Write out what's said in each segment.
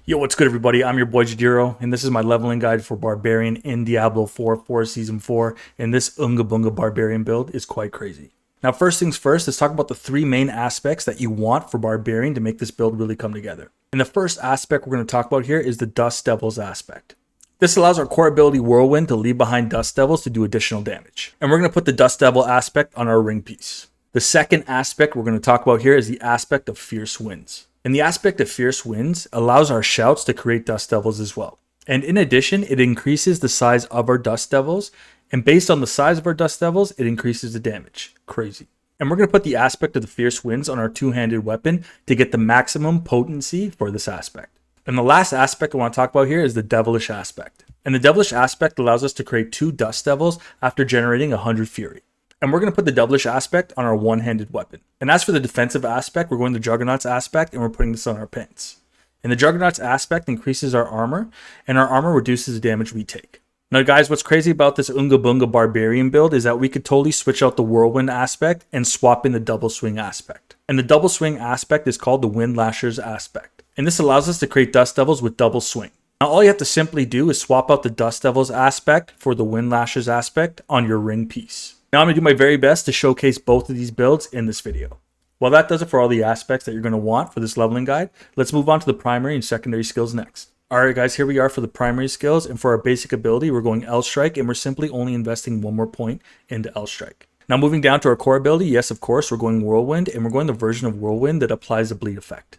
Yo, what's good, everybody? I'm your boy Jadiro, and this is my leveling guide for Barbarian in Diablo 4 for Season 4, and this Unga Bunga Barbarian build is quite crazy. Now, first things first, let's talk about the three main aspects that you want for Barbarian to make this build really come together. And the first aspect we're going to talk about here is the Dust Devils aspect. This allows our core ability Whirlwind to leave behind Dust Devils to do additional damage. And we're going to put the Dust Devil aspect on our ring piece. The second aspect we're going to talk about here is the aspect of Fierce Winds. And the aspect of Fierce Winds allows our shouts to create Dust Devils as well. And in addition, it increases the size of our Dust Devils. And based on the size of our Dust Devils, it increases the damage. Crazy. And we're going to put the aspect of the Fierce Winds on our two-handed weapon to get the maximum potency for this aspect. And the last aspect I want to talk about here is the Devilish aspect. And the Devilish aspect allows us to create 2 Dust Devils after generating 100 Fury. And we're going to put the Devilish aspect on our one-handed weapon. And as for the defensive aspect, we're going to the Juggernaut's aspect, and we're putting this on our pants. And the Juggernaut's aspect increases our armor, and our armor reduces the damage we take. Now guys, what's crazy about this Unga Bunga Barbarian build is that we could totally switch out the Whirlwind aspect and swap in the Double Swing aspect. And the Double Swing aspect is called the Wind Lashers aspect. And this allows us to create Dust Devils with Double Swing. Now all you have to simply do is swap out the Dust Devils aspect for the Wind Lashers aspect on your ring piece. Now I'm going to do my very best to showcase both of these builds in this video. Well, that does it for all the aspects that you're going to want for this leveling guide. Let's move on to the primary and secondary skills next. Alright guys, here we are for the primary skills, and for our basic ability, we're going L Strike, and we're simply only investing 1 more point into L Strike. Now moving down to our core ability, yes of course, we're going Whirlwind, and we're going the version of Whirlwind that applies a bleed effect.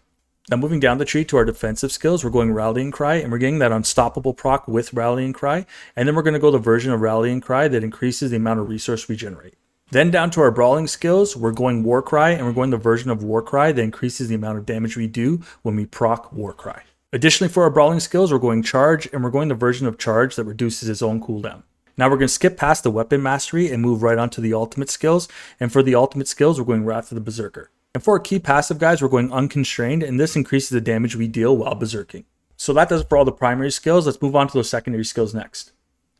Now moving down the tree to our defensive skills, we're going Rallying Cry, and we're getting that unstoppable proc with Rallying Cry, and then we're going to go the version of Rallying Cry that increases the amount of resource we generate. Then down to our brawling skills, we're going War Cry, and we're going the version of War Cry that increases the amount of damage we do when we proc War Cry. Additionally, for our brawling skills, we're going Charge, and we're going the version of Charge that reduces its own cooldown. Now we're going to skip past the weapon mastery and move right onto the ultimate skills, and for the ultimate skills, we're going Wrath of the Berserker. And for our key passive guys, we're going Unconstrained, and this increases the damage we deal while berserking. So that does it for all the primary skills. Let's move on to those secondary skills next.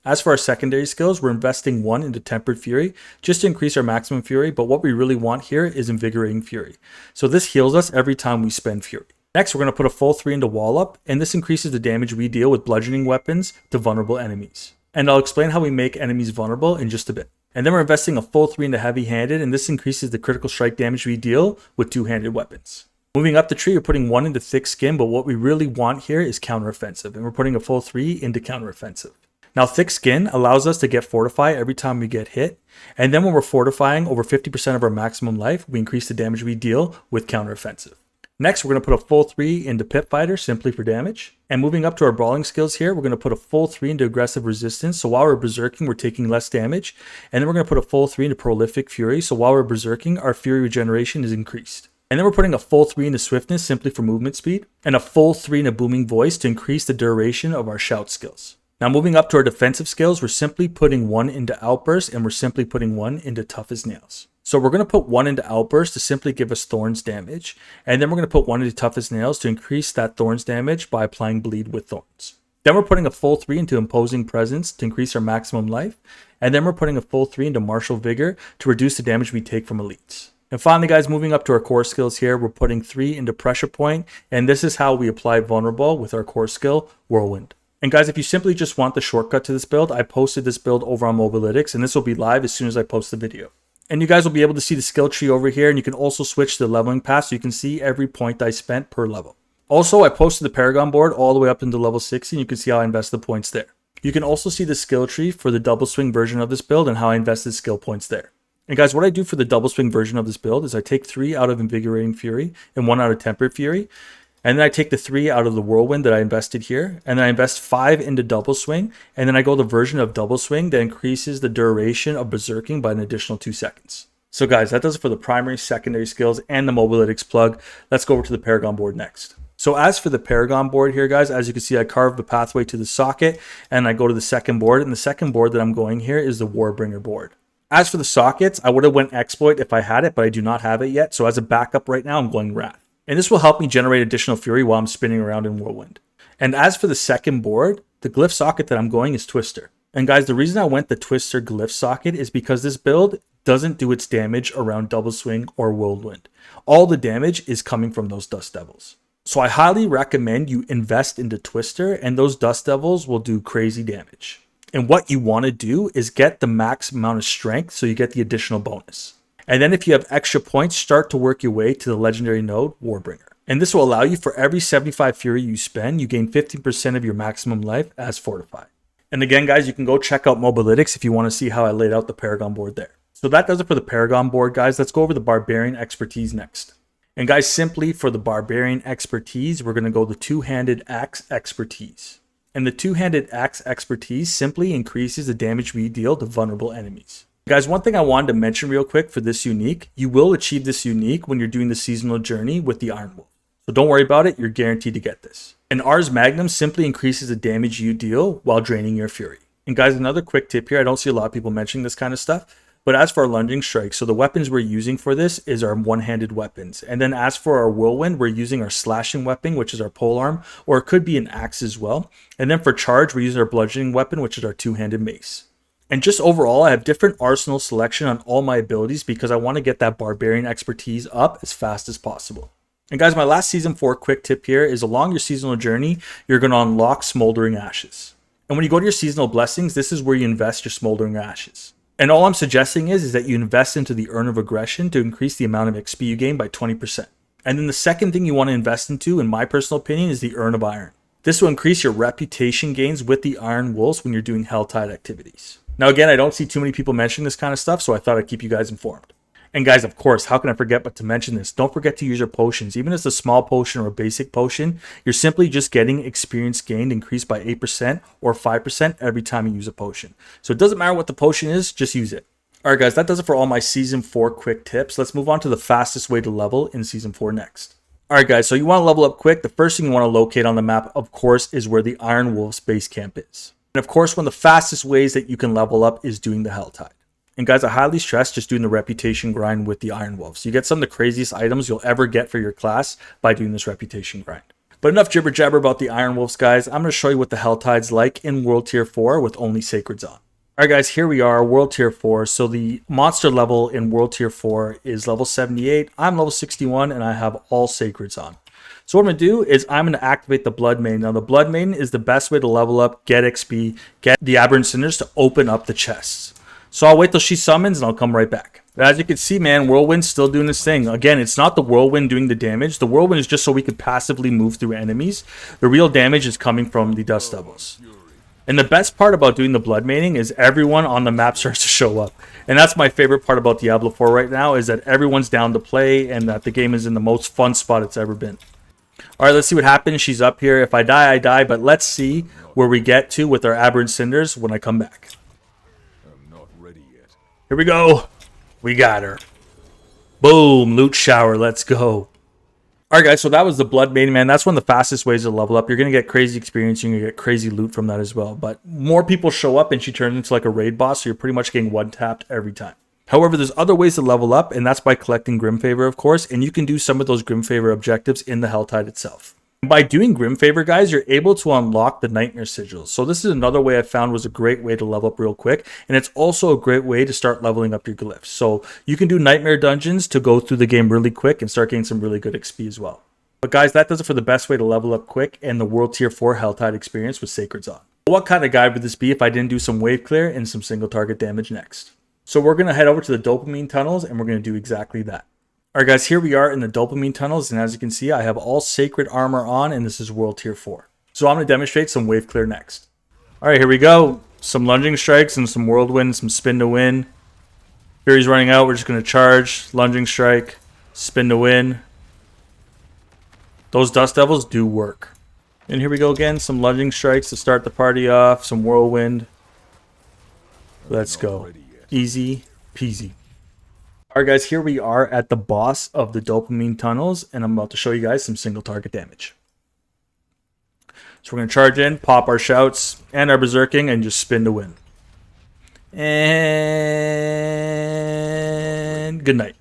As for our secondary skills, we're investing 1 into Tempered Fury just to increase our maximum Fury, but what we really want here is Invigorating Fury. So this heals us every time we spend Fury. Next, we're going to put a full 3 into Wall Up, and this increases the damage we deal with bludgeoning weapons to vulnerable enemies. And I'll explain how we make enemies vulnerable in just a bit. And then we're investing a full 3 into Heavy Handed, and this increases the critical strike damage we deal with two-handed weapons. Moving up the tree, we're putting 1 into Thick Skin, but what we really want here is Counteroffensive, and we're putting a full 3 into Counteroffensive. Now, Thick Skin allows us to get Fortify every time we get hit, and then when we're fortifying over 50% of our maximum life, we increase the damage we deal with Counteroffensive. Next, we're going to put a full 3 into Pit Fighter simply for damage. And moving up to our brawling skills here, we're going to put a full 3 into Aggressive Resistance. So while we're berserking, we're taking less damage. And then we're going to put a full 3 into Prolific Fury. So while we're berserking, our Fury regeneration is increased. And then we're putting a full 3 into Swiftness simply for movement speed. And a full 3 into Booming Voice to increase the duration of our shout skills. Now moving up to our defensive skills, we're simply putting 1 into Outburst, and we're simply putting 1 into Tough as Nails. So we're going to put 1 into Outburst to simply give us Thorns damage, and then we're going to put 1 into Tough as Nails to increase that Thorns damage by applying Bleed with Thorns. Then we're putting a full 3 into Imposing Presence to increase our maximum life, and then we're putting a full 3 into Martial Vigor to reduce the damage we take from elites. And finally guys, moving up to our core skills here, we're putting 3 into Pressure Point, and this is how we apply Vulnerable with our core skill, Whirlwind. And guys, if you simply just want the shortcut to this build, I posted this build over on Mobalytics, and this will be live as soon as I post the video. And you guys will be able to see the skill tree over here, and you can also switch to the leveling path so you can see every point I spent per level. Also, I posted the PARAGON board all the way up into level 60, and you can see how I invest the points there. You can also see the skill tree for the double swing version of this build and how I invested skill points there. And guys, what I do for the double swing version of this build is I take 3 out of Invigorating Fury and 1 out of Tempered Fury. And then I take the 3 out of the Whirlwind that I invested here, and then I invest 5 into Double Swing, and then I go the version of Double Swing that increases the duration of berserking by an additional 2 seconds. So guys, that does it for the primary, secondary skills, and the Mobalytics plug. Let's go over to the PARAGON board next. So as for the PARAGON board here, guys, as you can see, I carved the pathway to the socket, and I go to the second board, and the second board that I'm going here is the Warbringer board. As for the sockets, I would have went Exploit if I had it, but I do not have it yet, so as a backup right now, I'm going Wrath. And this will help me generate additional Fury while I'm spinning around in Whirlwind. And as for the second board, the glyph socket that I'm going is Twister. And guys, the reason I went the Twister glyph socket is because this build doesn't do its damage around Double Swing or Whirlwind. All the damage is coming from those Dust Devils. So I highly recommend you invest into Twister, and those Dust Devils will do crazy damage. And what you want to do is get the max amount of strength so you get the additional bonus. And then if you have extra points, start to work your way to the legendary node, Warbringer. And this will allow you, for every 75 Fury you spend, you gain 15% of your maximum life as fortified. And again, guys, you can go check out Mobalytics if you want to see how I laid out the Paragon board there. So that does it for the Paragon board, guys. Let's go over the Barbarian Expertise next. And guys, simply for the Barbarian Expertise, we're going to go the Two-Handed Axe Expertise. And the Two-Handed Axe Expertise simply increases the damage we deal to vulnerable enemies. Guys, one thing I wanted to mention real quick for this unique, you will achieve this unique when you're doing the seasonal journey with the Iron Wolf. So don't worry about it, you're guaranteed to get this. And Ars Magnum simply increases the damage you deal while draining your fury. And guys, another quick tip here, I don't see a lot of people mentioning this kind of stuff, but as for our lunging strike, so the weapons we're using for this is our one-handed weapons. And then as for our Whirlwind, we're using our slashing weapon, which is our polearm, or it could be an axe as well. And then for charge, we're using our bludgeoning weapon, which is our two-handed mace. And just overall, I have different arsenal selection on all my abilities because I want to get that Barbarian Expertise up as fast as possible. And guys, my last Season 4 quick tip here is along your seasonal journey, you're going to unlock Smoldering Ashes. And when you go to your seasonal blessings, this is where you invest your Smoldering Ashes. And all I'm suggesting is that you invest into the Urn of Aggression to increase the amount of XP you gain by 20%. And then the second thing you want to invest into, in my personal opinion, is the Urn of Iron. This will increase your reputation gains with the Iron Wolves when you're doing Helltide activities. Now again, I don't see too many people mentioning this kind of stuff, so I thought I'd keep you guys informed. And guys, of course, how can I forget but to mention this? Don't forget to use your potions. Even if it's a small potion or a basic potion, you're simply just getting experience gained increased by 8% or 5% every time you use a potion. So it doesn't matter what the potion is, just use it. Alright guys, that does it for all my Season 4 quick tips. Let's move on to the fastest way to level in Season 4 next. Alright guys, so you want to level up quick. The first thing you want to locate on the map, of course, is where the Iron Wolves base camp is. And of course, one of the fastest ways that you can level up is doing the Helltide. And guys, I highly stress just doing the reputation grind with the Iron Wolves. You get some of the craziest items you'll ever get for your class by doing this reputation grind. But enough jibber jabber about the Iron Wolves, guys. I'm going to show you what the Helltide's like in World Tier 4 with only Sacreds on. Alright guys, here we are, World Tier 4. So the monster level in World Tier 4 is level 78. I'm level 61 and I have all Sacreds on. So what I'm going to do is I'm going to activate the Blood Maiden. Now the Blood Maiden is the best way to level up, get XP, get the Aberrant Cinders to open up the chests. So I'll wait till she summons and I'll come right back. But as you can see, man, Whirlwind's still doing this thing. Again, it's not the Whirlwind doing the damage. The Whirlwind is just so we can passively move through enemies. The real damage is coming from the Dust Devils. And the best part about doing the Blood Maiding is everyone on the map starts to show up. And that's my favorite part about Diablo 4 right now, is that everyone's down to play and that the game is in the most fun spot it's ever been. Alright, let's see what happens. She's up here. If I die, I die. But let's see where we get to with our Aberrant Cinders when I come back. Here we go. We got her. Boom. Loot shower. Let's go. Alright guys, so that was the Blood Maiden, man. That's one of the fastest ways to level up. You're going to get crazy experience. You're going to get crazy loot from that as well. But more people show up and she turns into like a raid boss. So you're pretty much getting one-tapped every time. However, there's other ways to level up, and that's by collecting Grim Favor, of course. And you can do some of those Grim Favor objectives in the Helltide itself. By doing Grim Favor, guys, you're able to unlock the Nightmare Sigils. So this is another way I found was a great way to level up real quick. And it's also a great way to start leveling up your glyphs. So you can do Nightmare Dungeons to go through the game really quick and start getting some really good XP as well. But guys, that does it for the best way to level up quick and the World Tier 4 Helltide experience with Sacreds on. What kind of guide would this be if I didn't do some wave clear and some single target damage next? So we're going to head over to the Dopamine Tunnels and we're going to do exactly that. Alright guys, here we are in the Dopamine Tunnels, and as you can see, I have all Sacred armor on, and this is World Tier 4. So I'm going to demonstrate some Wave Clear next. Alright, here we go. Some Lunging Strikes and some Whirlwind, some Spin to Win. Fury's running out, we're just going to charge, Lunging Strike, Spin to Win. Those Dust Devils do work. And here we go again, some Lunging Strikes to start the party off, some Whirlwind. Let's go. Easy peasy. Alright guys, here we are at the boss of the Dopamine Tunnels, and I'm about to show you guys some single target damage. So we're going to charge in, pop our shouts and our berserking, and just spin to win. And good night.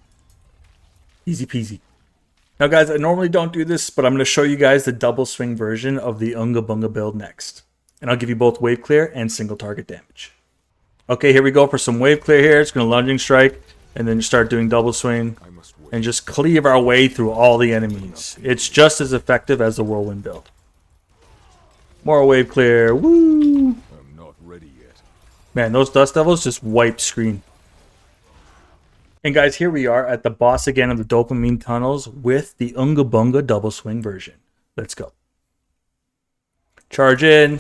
Easy peasy. Now guys, I normally don't do this, but I'm going to show you guys the double swing version of the Unga Bunga build next. And I'll give you both wave clear and single target damage. Okay, here we go for some wave clear here. It's going to lunging strike. And then you start doing double swing, and just cleave our way through all the enemies. It's just as effective as the Whirlwind build. More wave clear. Woo! I'm not ready yet. Man, those Dust Devils just wipe screen. And guys, here we are at the boss again of the Dopamine Tunnels with the Unga Bunga Double Swing version. Let's go. Charge in.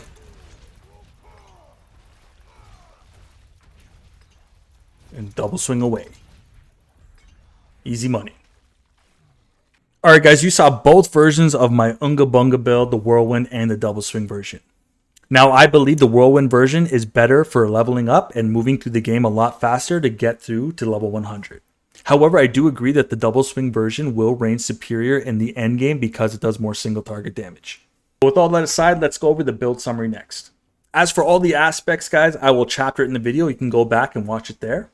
And double swing away. Easy money. Alright guys, you saw both versions of my Unga Bunga build, the Whirlwind and the Double Swing version. Now I believe the Whirlwind version is better for leveling up and moving through the game a lot faster to get through to level 100. However, I do agree that the Double Swing version will reign superior in the end game because it does more single target damage. With all that aside, let's go over the build summary next. As for all the aspects guys, I will chapter it in the video. You can go back and watch it there.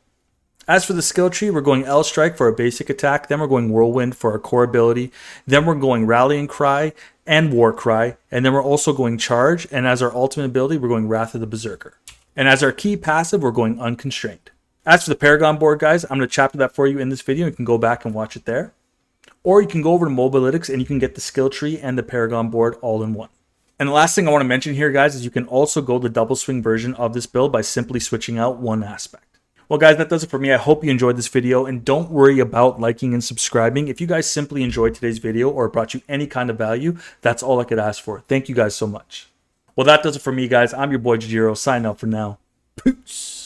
As for the skill tree, we're going L Strike for our basic attack, then we're going Whirlwind for our core ability, then we're going Rallying Cry and War Cry, and then we're also going Charge, and as our ultimate ability, we're going Wrath of the Berserker. And as our key passive, we're going Unconstrained. As for the Paragon board, guys, I'm going to chapter that for you in this video. You can go back and watch it there. Or you can go over to Mobalytics and you can get the skill tree and the Paragon board all in one. And the last thing I want to mention here, guys, is you can also go the Double Swing version of this build by simply switching out one aspect. Well guys, that does it for me. I hope you enjoyed this video, and don't worry about liking and subscribing. If you guys simply enjoyed today's video or it brought you any kind of value, that's all I could ask for. Thank you guys so much. Well, that does it for me, guys. I'm your boy Jiro, signing out for now. Peace.